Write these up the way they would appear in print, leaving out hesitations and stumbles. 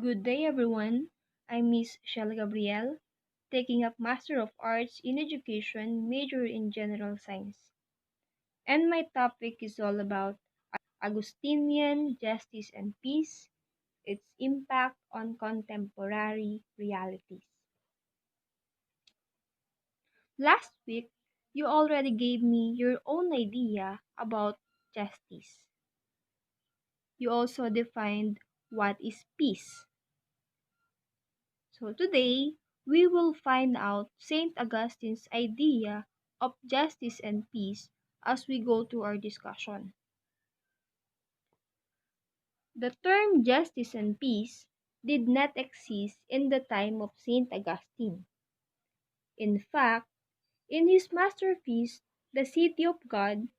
Good day, everyone. I'm Miss Shell Gabriel, taking up Master of Arts in Education, major in General Science. And my topic is all about Augustinian justice and peace, its impact on contemporary realities. Last week, you already gave me your own idea about justice. You also defined what is peace. So today, we will find out St. Augustine's idea of justice and peace as we go through our discussion. The term justice and peace did not exist in the time of St. Augustine. In fact, in his masterpiece, The City of God,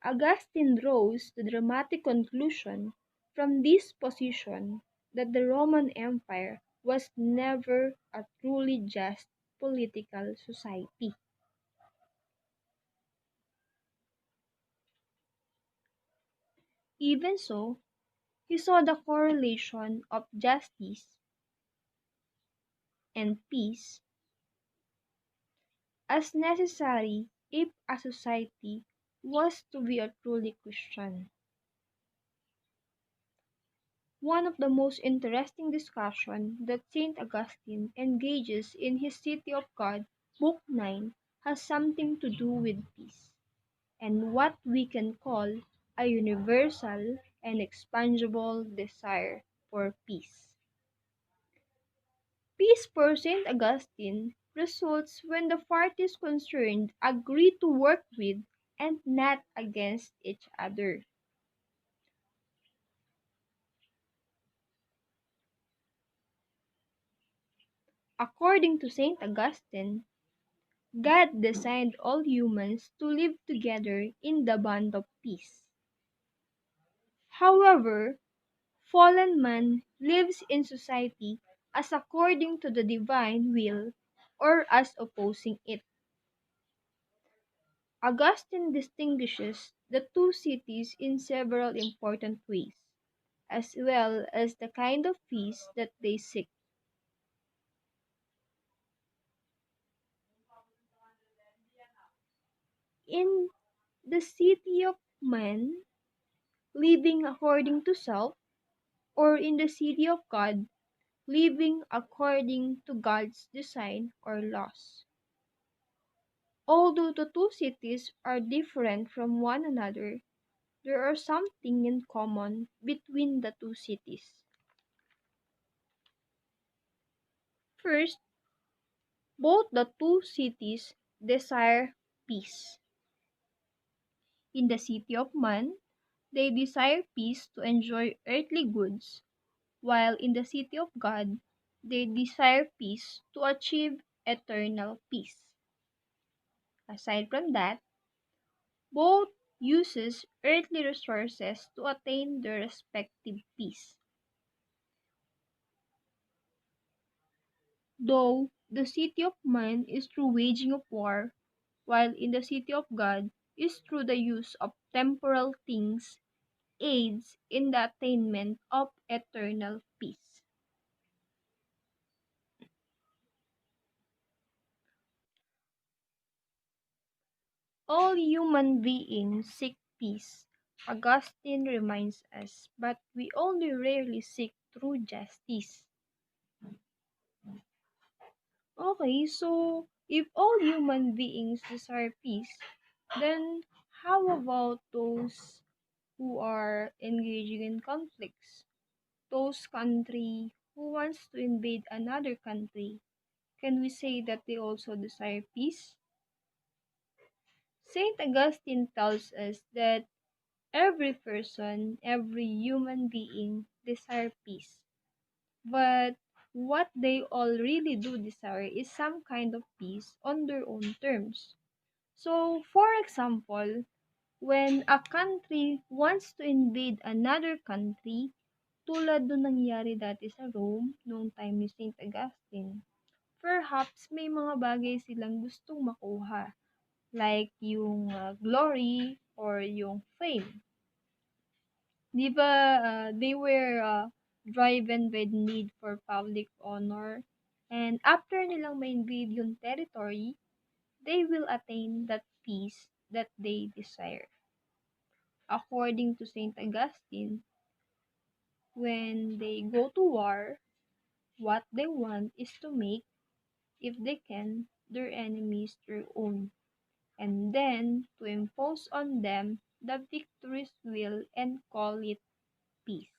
Augustine draws the dramatic conclusion from this position that the Roman Empire was never a truly just political society. Even so, he saw the correlation of justice and peace as necessary if a society was to be a truly Christian. One of the most interesting discussions that St. Augustine engages in his City of God, Book 9, has something to do with peace and what we can call a universal and expansible desire for peace. Peace for St. Augustine results when the parties concerned agree to work with and not against each other. According to St. Augustine, God designed all humans to live together in the bond of peace. However, fallen man lives in society as according to the divine will or as opposing it. Augustine distinguishes the two cities in several important ways, as well as the kind of peace that they seek. In the city of man, living according to self, or in the city of God, living according to God's design or laws. Although the two cities are different from one another, there are something in common between the two cities. First, both the two cities desire peace. In the city of man, they desire peace to enjoy earthly goods, while in the city of God, they desire peace to achieve eternal peace. Aside from that, both uses earthly resources to attain their respective peace. Though the city of man is through waging of war, while in the city of God is through the use of temporal things, aids in the attainment of eternal peace. All human beings seek peace, Augustine reminds us, but we only rarely seek true justice. Okay, so if all human beings desire peace, then how about those who are engaging in conflicts? Those country who wants to invade another country, can we say that they also desire peace? Saint Augustine tells us that every person, every human being desire peace. But what they all really do desire is some kind of peace on their own terms. So, for example, when a country wants to invade another country, tulad nung nangyari dati sa Rome noong time ni Saint Augustine, perhaps may mga bagay silang gustong makuha, like yung glory or yung fame. Di ba, they were driven by the need for public honor. And after nilang ma-invade yung territory, they will attain that peace that they desire. According to Saint Augustine, when they go to war, what they want is to make, if they can, their enemies their own, and then to impose on them the victor's will and call it peace.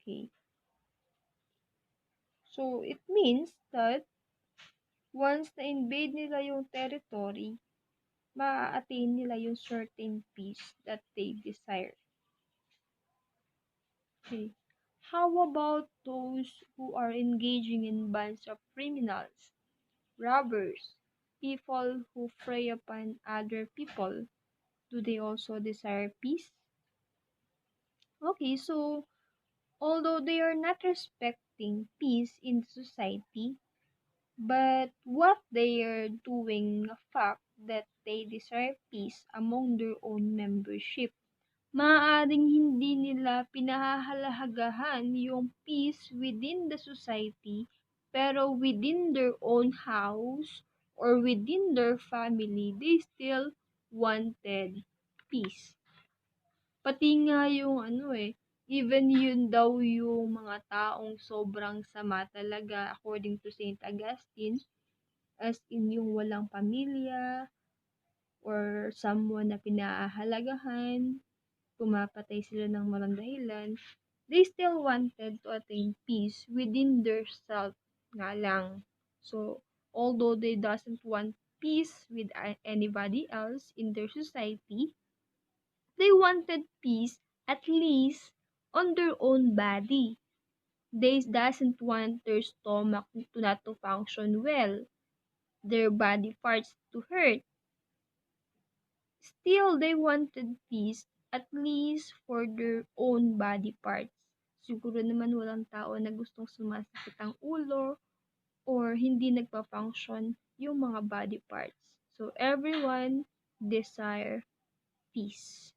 Okay. So it means that once na-invade nila yung territory, ma-attain nila yung certain peace that they desire. Okay. How about those who are engaging in bands of criminals, robbers, people who prey upon other people? Do they also desire peace? Okay, so although they are not respecting peace in society, but what they are doing, the fact that they desire peace among their own membership. Maaaring hindi nila pinahahalagahan yung peace within the society, pero within their own house or within their family, they still wanted peace. Pati nga yung even yun daw yung mga taong sobrang sama talaga according to Saint Augustine, as in yung walang pamilya or someone na pinahahalagahan, pumapatay sila ng walang dahilan, they still wanted to attain peace within their self nga lang. So, although they doesn't want peace with anybody else in their society, they wanted peace at least on their own body. They doesn't want their stomach to not to function well, their body parts to hurt. Still, they wanted peace at least for their own body parts. Siguro naman walang tao na gustong sumasakit ang ulo or hindi nagpa-function yung mga body parts. So, everyone desire peace.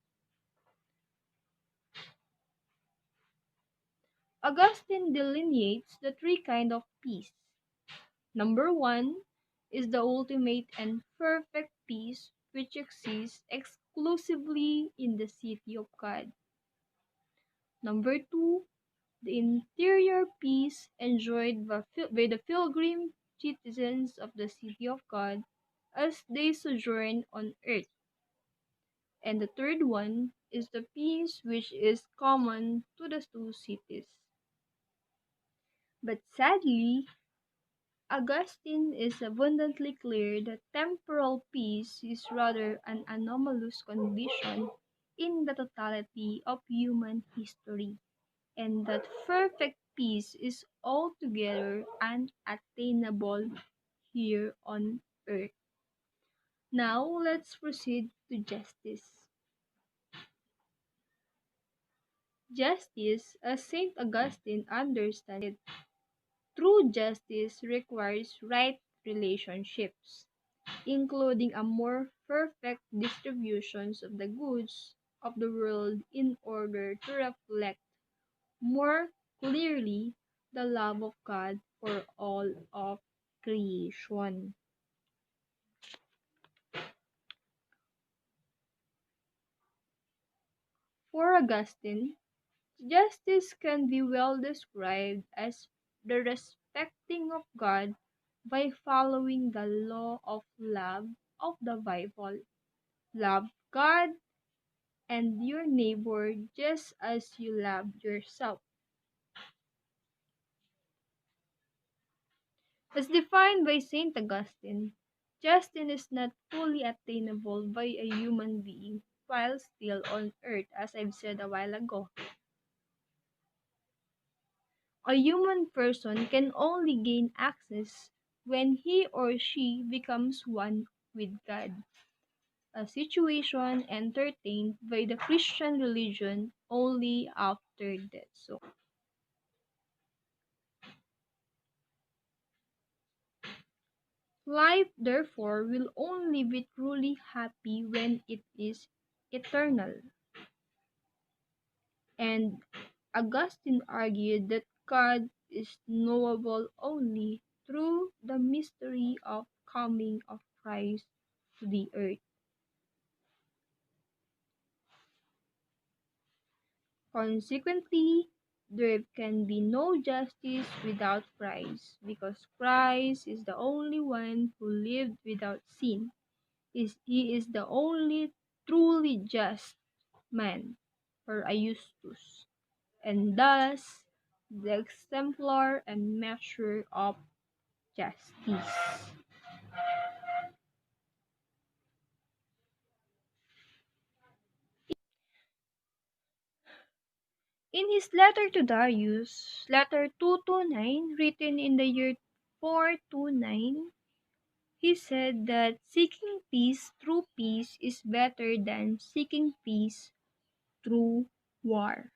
Augustine delineates the three kinds of peace. Number one is the ultimate and perfect peace which exists exclusively in the city of God. Number two, the interior peace enjoyed by the pilgrim citizens of the city of God as they sojourn on earth. And the third one is the peace which is common to the two cities. But sadly, Augustine is abundantly clear that temporal peace is rather an anomalous condition in the totality of human history, and that perfect peace is altogether unattainable here on earth. Now, let's proceed to justice. Justice, as St. Augustine understands it, true justice requires right relationships, including a more perfect distribution of the goods of the world in order to reflect more clearly the love of God for all of creation. For Augustine, justice can be well described as the respecting of God by following the law of love of the Bible. Love God and your neighbor just as you love yourself. As defined by Saint Augustine, justice is not fully attainable by a human being while still on earth, as I've said a while ago. A human person can only gain access when he or she becomes one with God, a situation entertained by the Christian religion only after death. So, life, therefore, will only be truly happy when it is eternal. And Augustine argued that God is knowable only through the mystery of coming of Christ to the earth. Consequently, there can be no justice without Christ, because Christ is the only one who lived without sin. He is the only truly just man, or Augustus, and thus the exemplar and measure of justice. In his letter to Darius, letter 229, written in the year 429, he said that seeking peace through peace is better than seeking peace through war.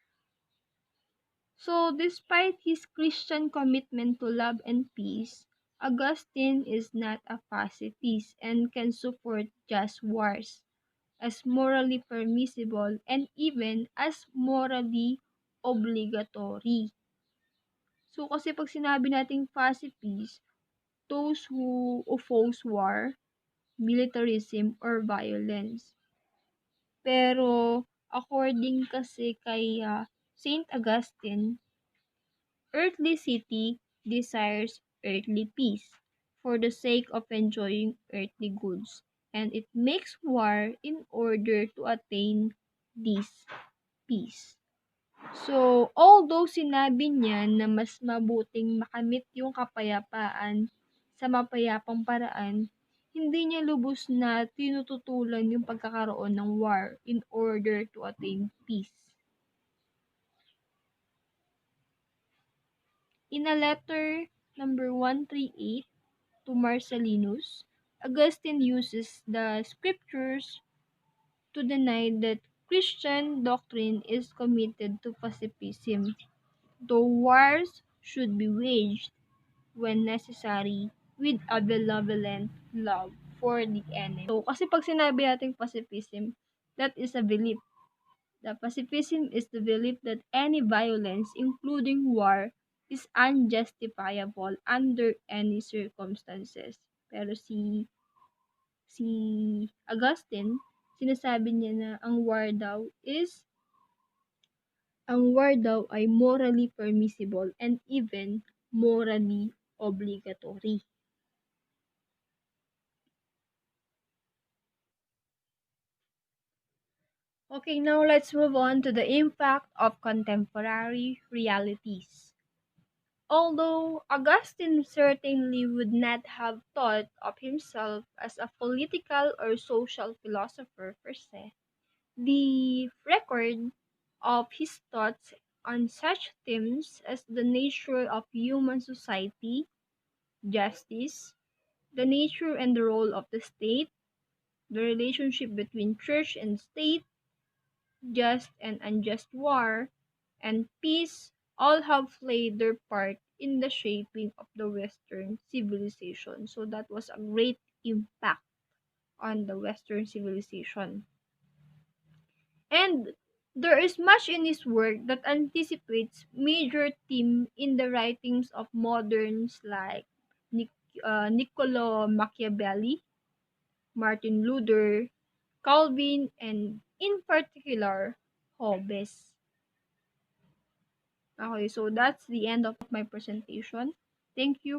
So, despite his Christian commitment to love and peace, Augustine is not a pacifist and can support just wars as morally permissible and even as morally obligatory. So, kasi pag sinabi nating pacifist, those who oppose war, militarism, or violence. Pero, according kasi kay Saint Augustine, earthly city desires earthly peace for the sake of enjoying earthly goods, and it makes war in order to attain this peace. So, although sinabi niya na mas mabuting makamit yung kapayapaan sa mapayapang paraan, hindi niya lubos na tinututulan yung pagkakaroon ng war in order to attain peace. In a letter number 138 to Marcellinus, Augustine uses the scriptures to deny that Christian doctrine is committed to pacifism, though wars should be waged when necessary with a benevolent love for the enemy. So, kasi pag sinabi natin pacifism, that is a belief. The pacifism is the belief that any violence, including war, is unjustifiable under any circumstances. Pero si Augustine, sinasabi niya na ang war daw ay morally permissible and even morally obligatory. Okay, now let's move on to the impact of contemporary realities. Although Augustine certainly would not have thought of himself as a political or social philosopher per se, the record of his thoughts on such themes as the nature of human society, justice, the nature and the role of the state, the relationship between church and state, just and unjust war, and peace all have played their part in the shaping of the Western civilization. So that was a great impact on the Western civilization. And there is much in his work that anticipates major theme in the writings of moderns like Niccolo Machiavelli, Martin Luther, Calvin, and in particular, Hobbes. Okay, so that's the end of my presentation. Thank you